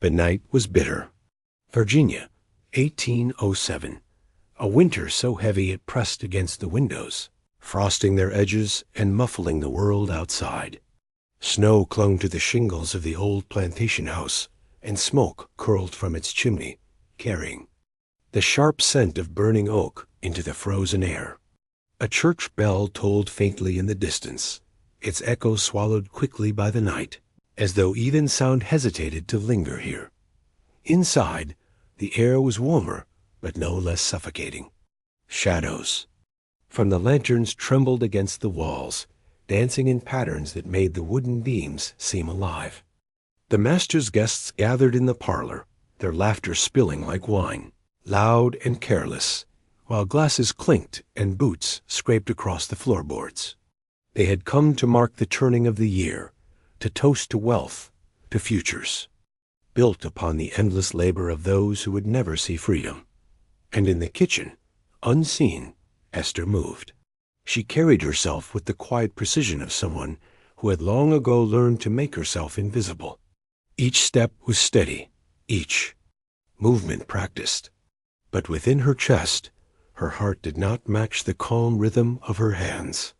The night was bitter. Virginia, 1807. A winter so heavy it pressed against the windows, frosting their edges and muffling the world outside. Snow clung to the shingles of the old plantation house, and smoke curled from its chimney, carrying the sharp scent of burning oak into the frozen air. A church bell tolled faintly in the distance, its echo swallowed quickly by the night, as though even sound hesitated to linger here. Inside, the air was warmer, but no less suffocating. Shadows from the lanterns trembled against the walls, dancing in patterns that made the wooden beams seem alive. The master's guests gathered in the parlor, their laughter spilling like wine, loud and careless, while glasses clinked and boots scraped across the floorboards. They had come to mark the turning of the year, to toast to wealth, to futures, built upon the endless labor of those who would never see freedom. And in the kitchen, unseen, Esther moved. She carried herself with the quiet precision of someone who had long ago learned to make herself invisible. Each step was steady, each movement practiced. But within her chest, her heart did not match the calm rhythm of her hands.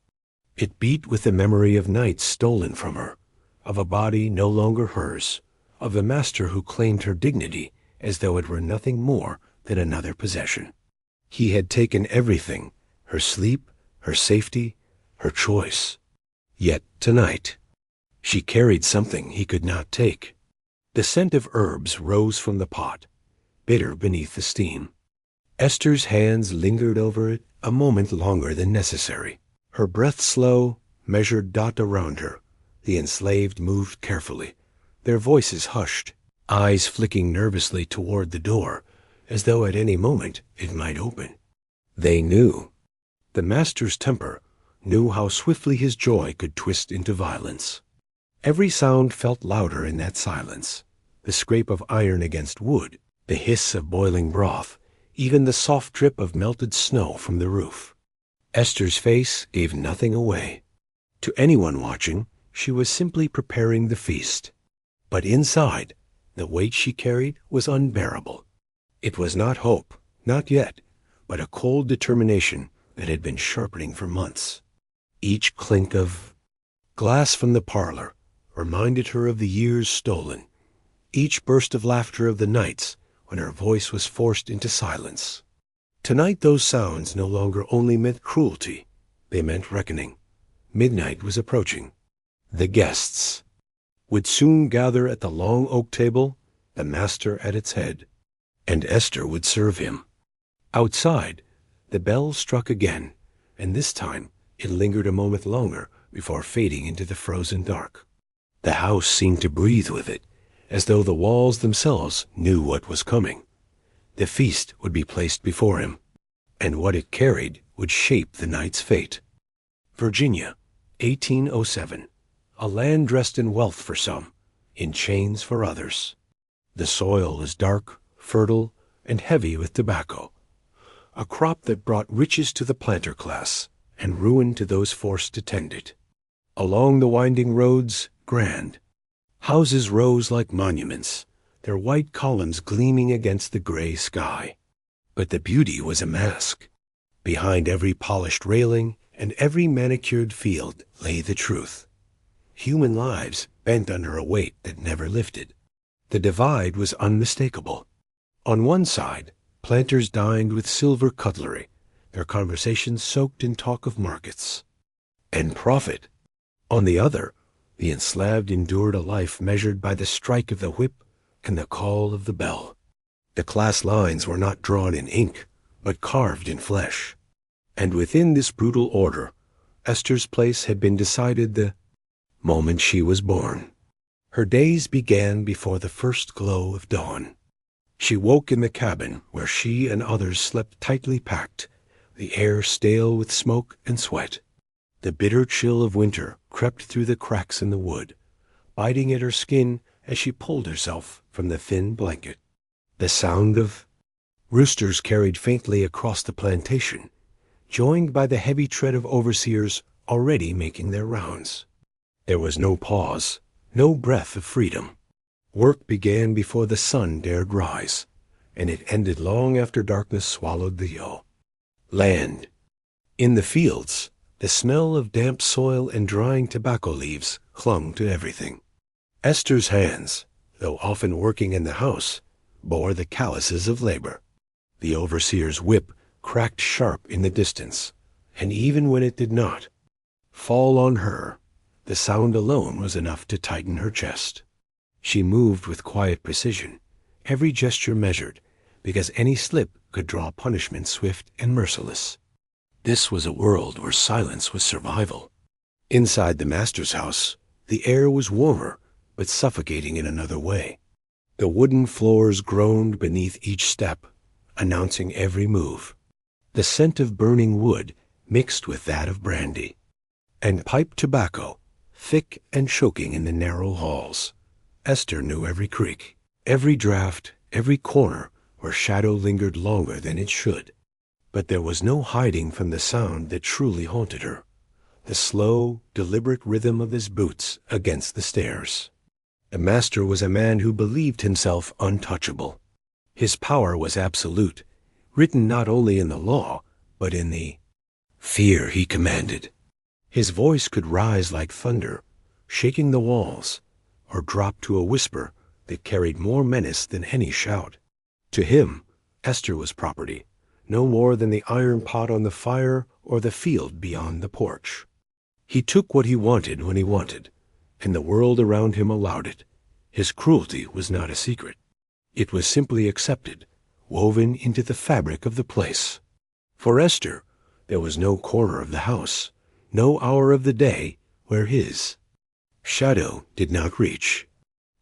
It beat with the memory of nights stolen from her, of a body no longer hers, of a master who claimed her dignity as though it were nothing more than another possession. He had taken everything, her sleep, her safety, her choice. Yet tonight, she carried something he could not take. The scent of herbs rose from the pot, bitter beneath the steam. Esther's hands lingered over it a moment longer than necessary. Her breath slow, measured dot around her. The enslaved moved carefully, their voices hushed, eyes flicking nervously toward the door, as though at any moment it might open. They knew. The master's temper knew how swiftly his joy could twist into violence. Every sound felt louder in that silence, the scrape of iron against wood, the hiss of boiling broth, even the soft drip of melted snow from the roof. Esther's face gave nothing away. To anyone watching, she was simply preparing the feast. But inside, the weight she carried was unbearable. It was not hope, not yet, but a cold determination that had been sharpening for months. Each clink of glass from the parlor reminded her of the years stolen, each burst of laughter of the nights when her voice was forced into silence. Tonight those sounds no longer only meant cruelty, they meant reckoning. Midnight was approaching. The guests would soon gather at the long oak table, the master at its head, and Esther would serve him. Outside, the bell struck again, and this time it lingered a moment longer before fading into the frozen dark. The house seemed to breathe with it, as though the walls themselves knew what was coming. The feast would be placed before him, and what it carried would shape the night's fate. Virginia, 1807. A land dressed in wealth for some, in chains for others. The soil was dark, fertile, and heavy with tobacco, a crop that brought riches to the planter class and ruin to those forced to tend it. Along the winding roads, grand houses rose like monuments, their white columns gleaming against the gray sky. But the beauty was a mask. Behind every polished railing and every manicured field lay the truth. Human lives bent under a weight that never lifted. The divide was unmistakable. On one side, planters dined with silver cutlery, their conversations soaked in talk of markets and profit. On the other, the enslaved endured a life measured by the strike of the whip and the call of the bell. The class lines were not drawn in ink, but carved in flesh. And within this brutal order, Esther's place had been decided the moment she was born. Her days began before the first glow of dawn. She woke in the cabin where she and others slept tightly packed, the air stale with smoke and sweat. The bitter chill of winter crept through the cracks in the wood, biting at her skin as she pulled herself from the thin blanket. The sound of roosters carried faintly across the plantation, joined by the heavy tread of overseers already making their rounds. There was no pause, no breath of freedom. Work began before the sun dared rise, and it ended long after darkness swallowed the land. In the fields, the smell of damp soil and drying tobacco leaves clung to everything. Esther's hands, though often working in the house, bore the calluses of labor. The overseer's whip cracked sharp in the distance, and even when it did not fall on her, the sound alone was enough to tighten her chest. She moved with quiet precision, every gesture measured, because any slip could draw punishment swift and merciless. This was a world where silence was survival. Inside the master's house, the air was warmer, but suffocating in another way. The wooden floors groaned beneath each step, announcing every move. The scent of burning wood mixed with that of brandy, and pipe tobacco, thick and choking in the narrow halls. Esther knew every creak, every draught, every corner where shadow lingered longer than it should. But there was no hiding from the sound that truly haunted her, the slow, deliberate rhythm of his boots against the stairs. The master was a man who believed himself untouchable. His power was absolute, written not only in the law, but in the fear he commanded. His voice could rise like thunder, shaking the walls, or drop to a whisper that carried more menace than any shout. To him, Esther was property, no more than the iron pot on the fire or the field beyond the porch. He took what he wanted when he wanted, and the world around him allowed it. His cruelty was not a secret. It was simply accepted, woven into the fabric of the place. For Esther, there was no corner of the house, no hour of the day where his shadow did not reach.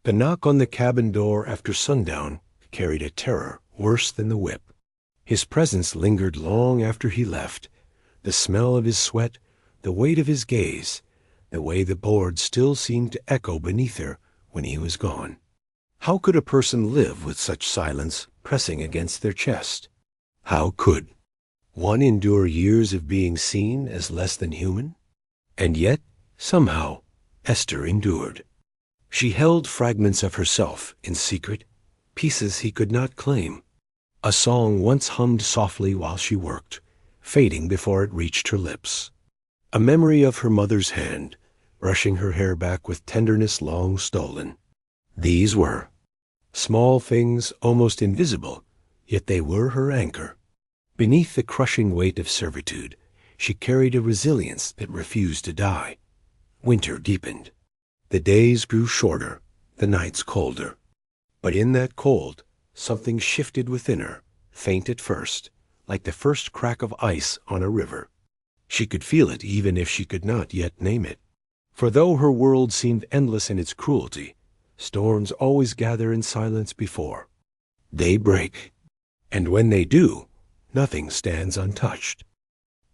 The knock on the cabin door after sundown carried a terror worse than the whip. His presence lingered long after he left, the smell of his sweat, the weight of his gaze, the way the boards still seemed to echo beneath her when he was gone. How could a person live with such silence pressing against their chest? How could one endure years of being seen as less than human? And yet, somehow, Esther endured. She held fragments of herself in secret, pieces he could not claim. A song once hummed softly while she worked, fading before it reached her lips. A memory of her mother's hand, brushing her hair back with tenderness long stolen. These were small things almost invisible, yet they were her anchor. Beneath the crushing weight of servitude, she carried a resilience that refused to die. Winter deepened. The days grew shorter, the nights colder. But in that cold, something shifted within her, faint at first, like the first crack of ice on a river. She could feel it even if she could not yet name it. For though her world seemed endless in its cruelty, storms always gather in silence before they break. And when they do, nothing stands untouched.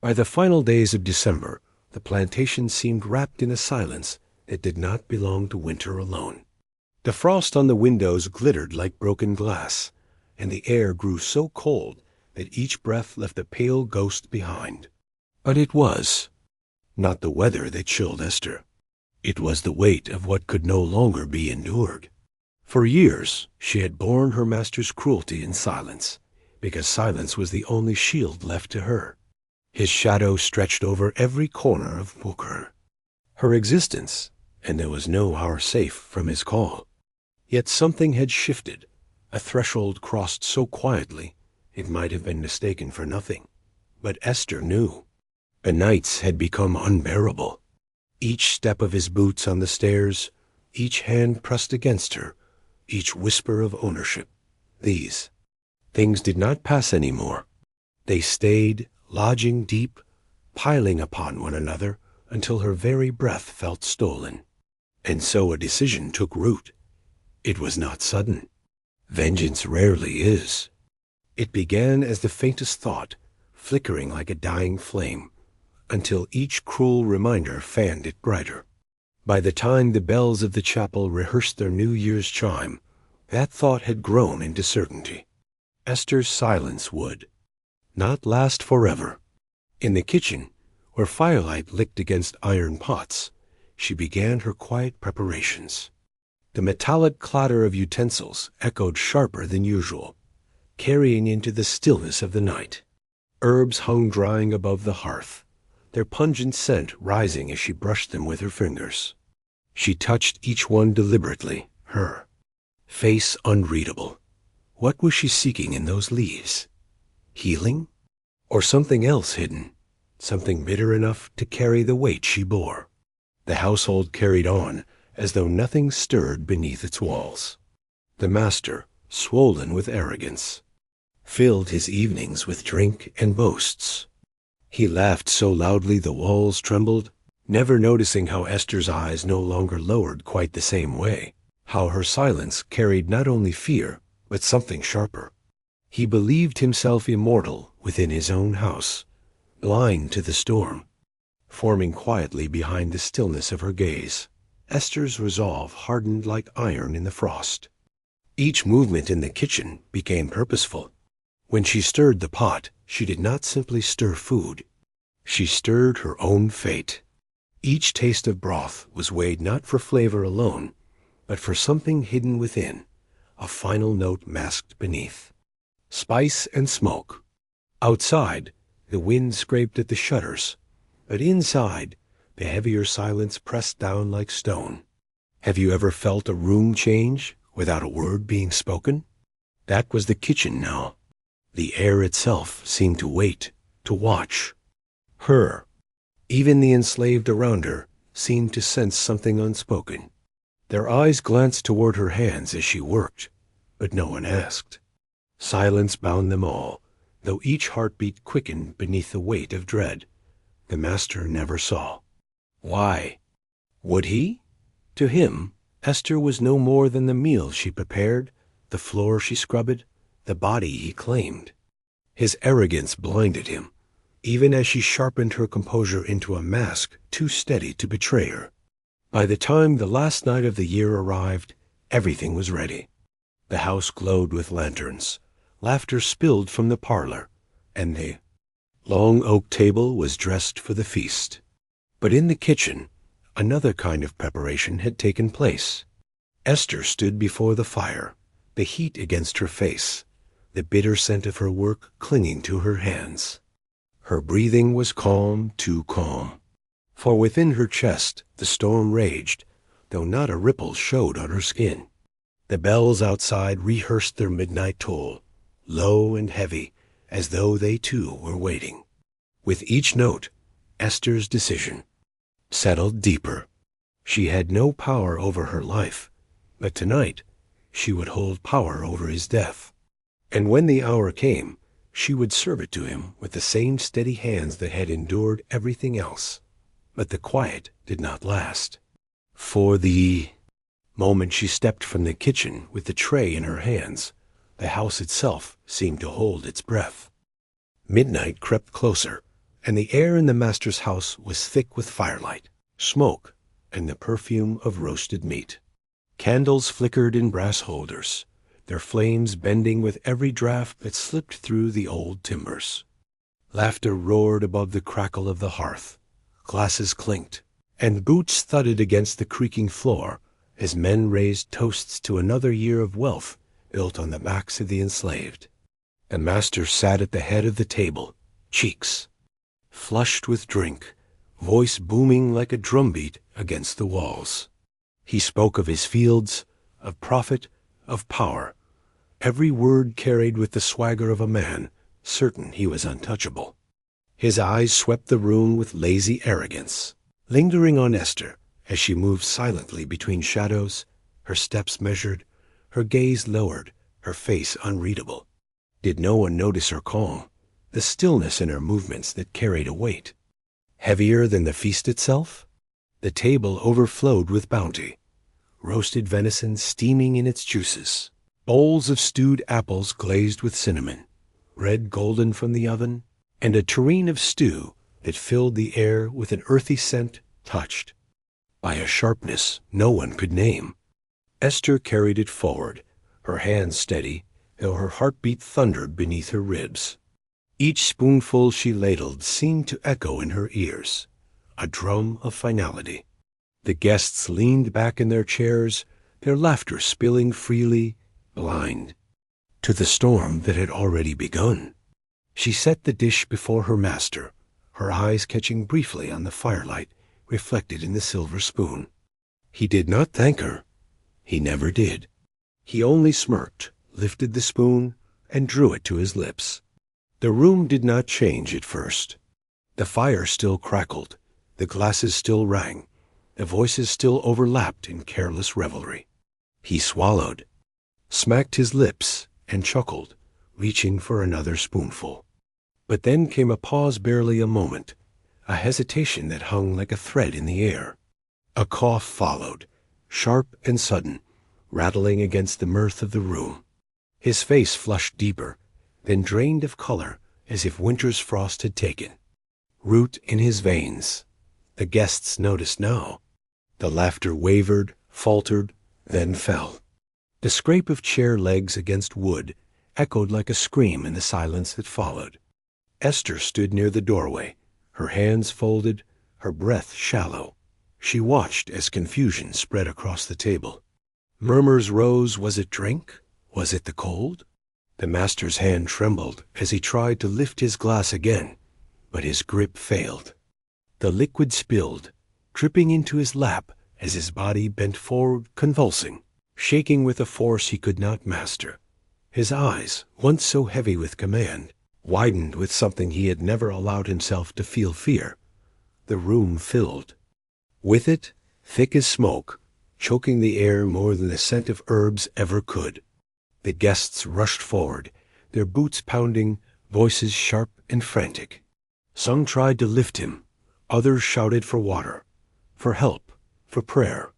By the final days of December, the plantation seemed wrapped in a silence that did not belong to winter alone. The frost on the windows glittered like broken glass, and the air grew so cold that each breath left a pale ghost behind. But it was not the weather that chilled Esther. It was the weight of what could no longer be endured. For years she had borne her master's cruelty in silence, because silence was the only shield left to her. His shadow stretched over every corner of Booker, her existence, and there was no hour safe from his call. Yet something had shifted, a threshold crossed so quietly it might have been mistaken for nothing. But Esther knew. The nights had become unbearable. Each step of his boots on the stairs, each hand pressed against her, each whisper of ownership. These things did not pass any more. They stayed, lodging deep, piling upon one another until her very breath felt stolen. And so a decision took root. It was not sudden. Vengeance rarely is. It began as the faintest thought, flickering like a dying flame, until each cruel reminder fanned it brighter. By the time the bells of the chapel rehearsed their New Year's chime, that thought had grown into certainty. Esther's silence would not last forever. In the kitchen, where firelight licked against iron pots, she began her quiet preparations. The metallic clatter of utensils echoed sharper than usual, carrying into the stillness of the night. Herbs hung drying above the hearth, their pungent scent rising as she brushed them with her fingers. She touched each one deliberately, her face unreadable. What was she seeking in those leaves? Healing? Or something else hidden? Something bitter enough to carry the weight she bore? The household carried on as though nothing stirred beneath its walls. The master, swollen with arrogance, filled his evenings with drink and boasts. He laughed so loudly the walls trembled, never noticing how Esther's eyes no longer lowered quite the same way, how her silence carried not only fear, but something sharper. He believed himself immortal within his own house, blind to the storm. Forming quietly behind the stillness of her gaze, Esther's resolve hardened like iron in the frost. Each movement in the kitchen became purposeful. When she stirred the pot, she did not simply stir food. She stirred her own fate. Each taste of broth was weighed not for flavor alone, but for something hidden within, a final note masked beneath. Spice and smoke. Outside, the wind scraped at the shutters, but inside, the heavier silence pressed down like stone. Have you ever felt a room change without a word being spoken? That was the kitchen now. The air itself seemed to wait, to watch. Her, even the enslaved around her, seemed to sense something unspoken. Their eyes glanced toward her hands as she worked, but no one asked. Silence bound them all, though each heartbeat quickened beneath the weight of dread. The master never saw. Why? Would he? To him, Esther was no more than the meal she prepared, the floor she scrubbed, the body he claimed. His arrogance blinded him, even as she sharpened her composure into a mask too steady to betray her. By the time the last night of the year arrived, everything was ready. The house glowed with lanterns. Laughter spilled from the parlor, and the long oak table was dressed for the feast. But in the kitchen, another kind of preparation had taken place. Esther stood before the fire, the heat against her face, the bitter scent of her work clinging to her hands. Her breathing was calm, too calm. For within her chest the storm raged, though not a ripple showed on her skin. The bells outside rehearsed their midnight toll, low and heavy, as though they too were waiting. With each note, Esther's decision settled deeper. She had no power over her life, but tonight she would hold power over his death. And when the hour came, she would serve it to him with the same steady hands that had endured everything else. But the quiet did not last. For the moment she stepped from the kitchen with the tray in her hands, the house itself seemed to hold its breath. Midnight crept closer, and the air in the master's house was thick with firelight, smoke, and the perfume of roasted meat. Candles flickered in brass holders, their flames bending with every draught that slipped through the old timbers. Laughter roared above the crackle of the hearth. Glasses clinked, and boots thudded against the creaking floor as men raised toasts to another year of wealth built on the backs of the enslaved. The master sat at the head of the table, cheeks flushed with drink, voice booming like a drumbeat against the walls. He spoke of his fields, of profit, of power, every word carried with the swagger of a man, certain he was untouchable. His eyes swept the room with lazy arrogance, lingering on Esther as she moved silently between shadows, her steps measured, her gaze lowered, her face unreadable. Did no one notice her calm, the stillness in her movements that carried a weight? Heavier than the feast itself? The table overflowed with bounty, roasted venison steaming in its juices, bowls of stewed apples glazed with cinnamon, red golden from the oven, and a tureen of stew that filled the air with an earthy scent touched by a sharpness no one could name. Esther carried it forward, her hands steady, though her heartbeat thundered beneath her ribs. Each spoonful she ladled seemed to echo in her ears, a drum of finality. The guests leaned back in their chairs, their laughter spilling freely, blind to the storm that had already begun. She set the dish before her master, her eyes catching briefly on the firelight reflected in the silver spoon. He did not thank her. He never did. He only smirked, lifted the spoon, and drew it to his lips. The room did not change at first. The fire still crackled, the glasses still rang, the voices still overlapped in careless revelry. He swallowed, smacked his lips, and chuckled, reaching for another spoonful. But then came a pause, barely a moment, a hesitation that hung like a thread in the air. A cough followed, sharp and sudden, rattling against the mirth of the room. His face flushed deeper, then drained of color as if winter's frost had taken root in his veins. The guests noticed now. The laughter wavered, faltered, then fell. The scrape of chair legs against wood echoed like a scream in the silence that followed. Esther stood near the doorway, her hands folded, her breath shallow. She watched as confusion spread across the table. Murmurs rose. Was it drink? Was it the cold? The master's hand trembled as he tried to lift his glass again, but his grip failed. The liquid spilled, dripping into his lap as his body bent forward, convulsing, shaking with a force he could not master. His eyes, once so heavy with command, widened with something he had never allowed himself to feel fear. The room filled. With it, thick as smoke, choking the air more than the scent of herbs ever could. The guests rushed forward, their boots pounding, voices sharp and frantic. Some tried to lift him, others shouted for water, for help, for prayer.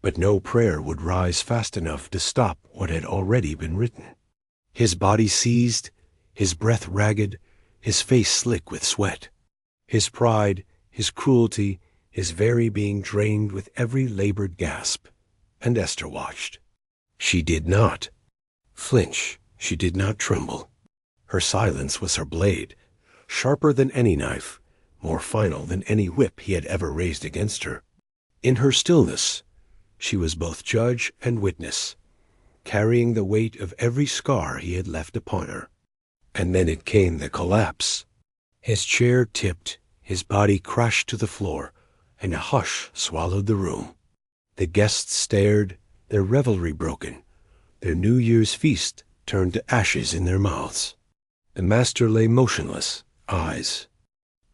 But no prayer would rise fast enough to stop what had already been written. His body seized, his breath ragged, his face slick with sweat. His pride, his cruelty, his very being drained with every labored gasp. And Esther watched. She did not flinch. She did not tremble. Her silence was her blade, sharper than any knife, more final than any whip he had ever raised against her. In her stillness, she was both judge and witness, carrying the weight of every scar he had left upon her. And then it came, the collapse. His chair tipped, his body crashed to the floor, and a hush swallowed the room. The guests stared, their revelry broken, their New Year's feast turned to ashes in their mouths. The master lay motionless, eyes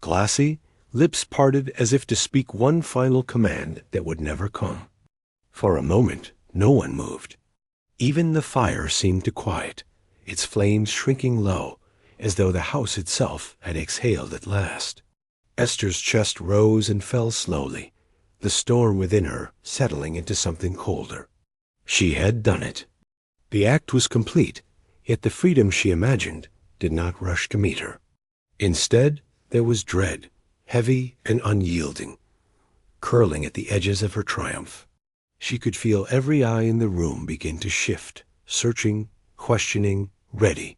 glassy, lips parted as if to speak one final command that would never come. For a moment, no one moved. Even the fire seemed to quiet, its flames shrinking low, as though the house itself had exhaled at last. Esther's chest rose and fell slowly, the storm within her settling into something colder. She had done it. The act was complete, yet the freedom she imagined did not rush to meet her. Instead, there was dread, heavy and unyielding, curling at the edges of her triumph. She could feel every eye in the room begin to shift, searching, questioning, ready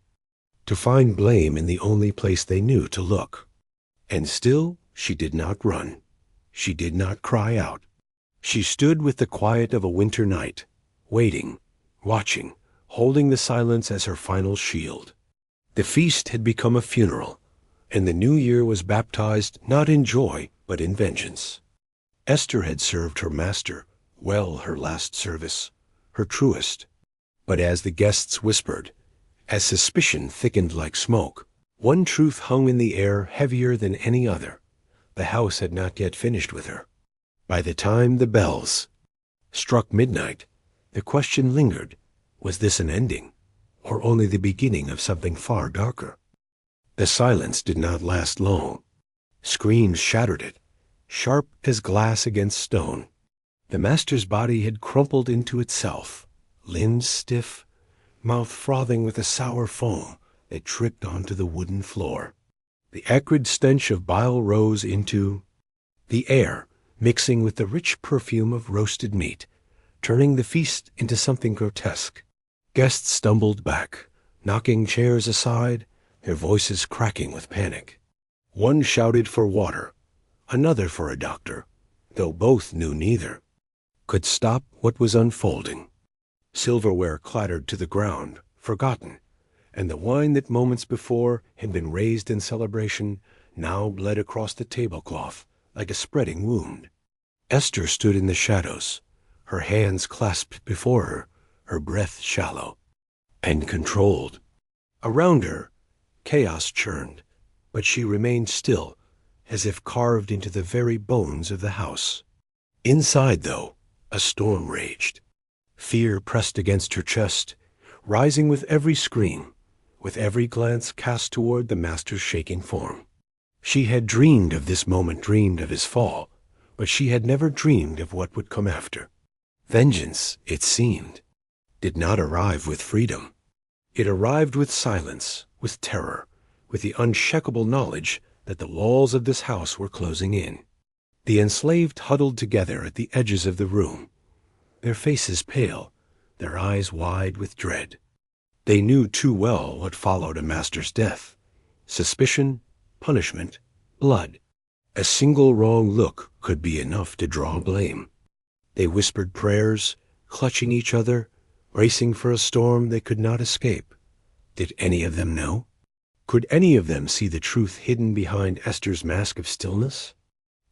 to find blame in the only place they knew to look. And still she did not run. She did not cry out. She stood with the quiet of a winter night, waiting, watching, holding the silence as her final shield. The feast had become a funeral, and the new year was baptized not in joy but in vengeance. Esther had served her master well her last service, her truest. But as the guests whispered, as suspicion thickened like smoke, one truth hung in the air heavier than any other. The house had not yet finished with her. By the time the bells struck midnight, the question lingered, was this an ending, or only the beginning of something far darker? The silence did not last long. Screams shattered it, sharp as glass against stone. The master's body had crumpled into itself, limbs stiff, mouth frothing with a sour foam that dripped onto the wooden floor. The acrid stench of bile rose into the air, mixing with the rich perfume of roasted meat, turning the feast into something grotesque. Guests stumbled back, knocking chairs aside, their voices cracking with panic. One shouted for water, another for a doctor, though both knew neither. could stop what was unfolding. Silverware clattered to the ground, forgotten, and the wine that moments before had been raised in celebration now bled across the tablecloth like a spreading wound. Esther stood in the shadows, her hands clasped before her, her breath shallow and controlled. Around her, chaos churned, but she remained still, as if carved into the very bones of the house. Inside, though, a storm raged. Fear pressed against her chest, rising with every scream, with every glance cast toward the master's shaking form. She had dreamed of this moment, dreamed of his fall, but she had never dreamed of what would come after. Vengeance, it seemed, did not arrive with freedom. It arrived with silence, with terror, with the unshakable knowledge that the walls of this house were closing in. The enslaved huddled together at the edges of the room, their faces pale, their eyes wide with dread. They knew too well what followed a master's death: suspicion, punishment, blood. A single wrong look could be enough to draw blame. They whispered prayers, clutching each other, racing for a storm they could not escape. Did any of them know? Could any of them see the truth hidden behind Esther's mask of stillness?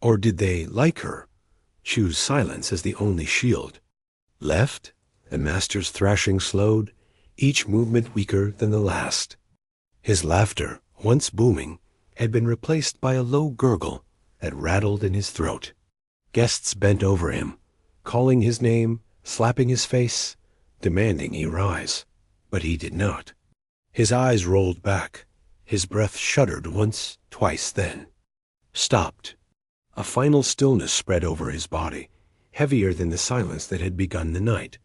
Or did they, like her, choose silence as the only shield? Left, the master's thrashing slowed, each movement weaker than the last. His laughter, once booming, had been replaced by a low gurgle that rattled in his throat. Guests bent over him, calling his name, slapping his face, demanding he rise. But he did not. His eyes rolled back. His breath shuddered once, twice, then stopped. A final stillness spread over his body, heavier than the silence that had begun the night.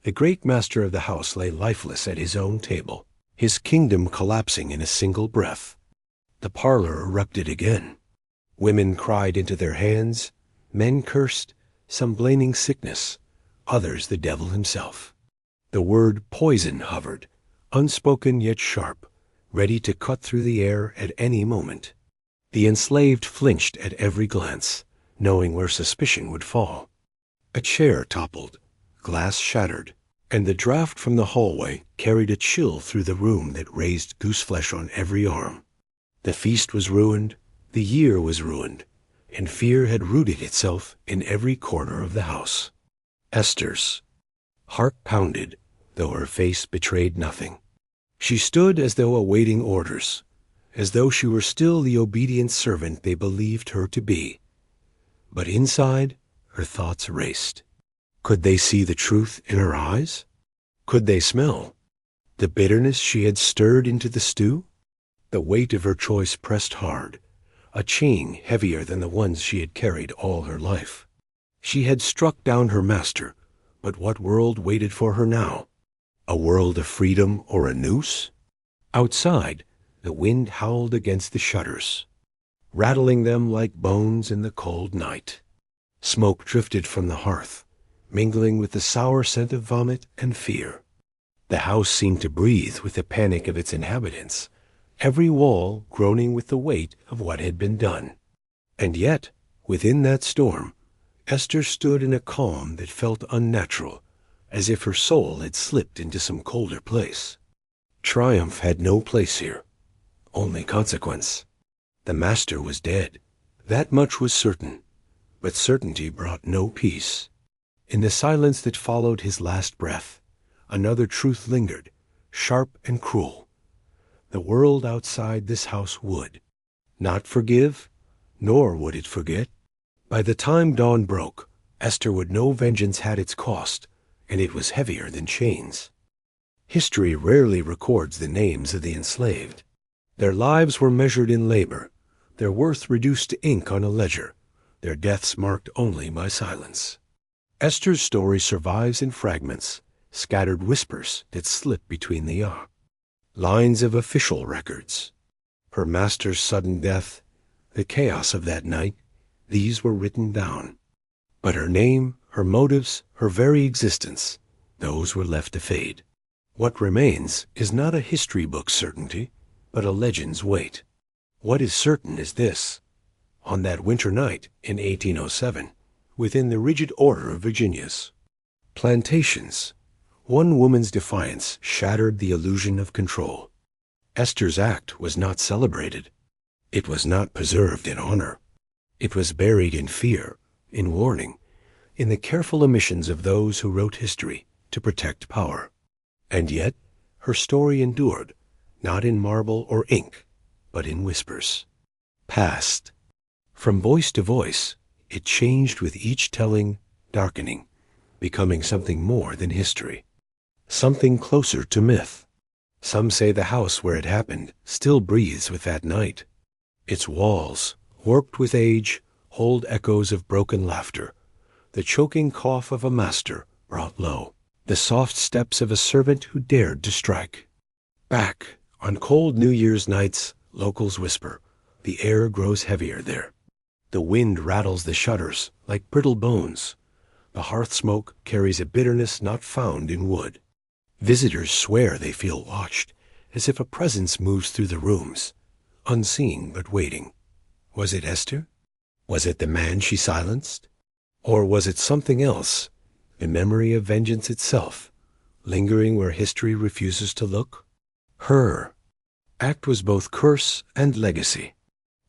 The great master of the house lay lifeless at his own table, his kingdom collapsing in a single breath. The parlor erupted again. Women cried into their hands, men cursed, some blaming sickness, others the devil himself. The word poison hovered, unspoken yet sharp, ready to cut through the air at any moment. The enslaved flinched at every glance, knowing where suspicion would fall. A chair toppled, glass shattered, and the draft from the hallway carried a chill through the room that raised gooseflesh on every arm. The feast was ruined, the year was ruined, and fear had rooted itself in every corner of the house. Esther's heart pounded, though her face betrayed nothing. She stood as though awaiting orders, as though she were still the obedient servant they believed her to be. But inside, her thoughts raced. Could they see the truth in her eyes? Could they smell the bitterness she had stirred into the stew? The weight of her choice pressed hard, a chain heavier than the ones she had carried all her life. She had struck down her master, but what world waited for her now? A world of freedom or a noose? Outside, the wind howled against the shutters, rattling them like bones in the cold night. Smoke drifted from the hearth, mingling with the sour scent of vomit and fear. The house seemed to breathe with the panic of its inhabitants, every wall groaning with the weight of what had been done. And yet, within that storm, Esther stood in a calm that felt unnatural, as if her soul had slipped into some colder place. Triumph had no place here, only consequence. The master was dead. That much was certain, but certainty brought no peace. In the silence that followed his last breath, another truth lingered, sharp and cruel. The world outside this house would not forgive, nor would it forget. By the time dawn broke, Esther would know vengeance had its cost, and it was heavier than chains. History rarely records the names of the enslaved. Their lives were measured in labor, their worth reduced to ink on a ledger, their deaths marked only by silence. Esther's story survives in fragments, scattered whispers that slip between the lines of official records. Her master's sudden death, the chaos of that night, these were written down. But her name, her motives, her very existence, those were left to fade. What remains is not a history book's certainty, but a legend's weight. What is certain is this: on that winter night in 1807, within the rigid order of Virginia's plantations. One woman's defiance shattered the illusion of control. Esther's act was not celebrated. It was not preserved in honor. It was buried in fear, in warning, in the careful omissions of those who wrote history to protect power. And yet, her story endured, not in marble or ink, but in whispers. Passed. From voice to voice, it changed with each telling, darkening, becoming something more than history. Something closer to myth. Some say the house where it happened still breathes with that night. Its walls, warped with age, hold echoes of broken laughter, the choking cough of a master brought low, the soft steps of a servant who dared to strike. Back, on cold New Year's nights, locals whisper, the air grows heavier there. The wind rattles the shutters like brittle bones. The hearth smoke carries a bitterness not found in wood. Visitors swear they feel watched, as if a presence moves through the rooms, unseen but waiting. Was it Esther? Was it the man she silenced? Or was it something else, a memory of vengeance itself, lingering where history refuses to look? Her act was both curse and legacy.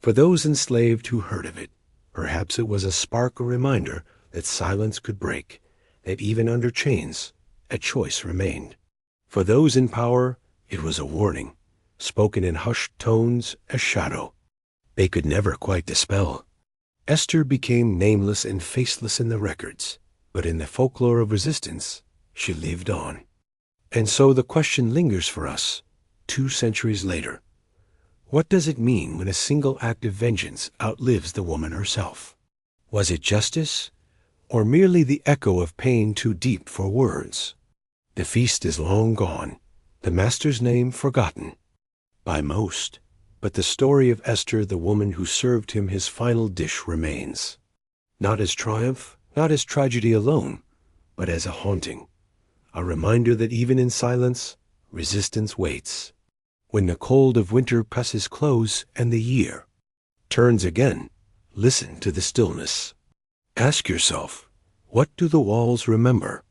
For those enslaved who heard of it, perhaps it was a spark or reminder that silence could break, that even under chains, a choice remained. For those in power, it was a warning, spoken in hushed tones, a shadow they could never quite dispel. Esther became nameless and faceless in the records, but in the folklore of resistance, she lived on. And so the question lingers for us, 2 centuries later. What does it mean when a single act of vengeance outlives the woman herself? Was it justice, or merely the echo of pain too deep for words? The feast is long gone, the master's name forgotten by most, but the story of Esther, the woman who served him his final dish, remains. Not as triumph, not as tragedy alone, but as a haunting, a reminder that even in silence, resistance waits. When the cold of winter presses close and the year turns again, listen to the stillness. Ask yourself, what do the walls remember?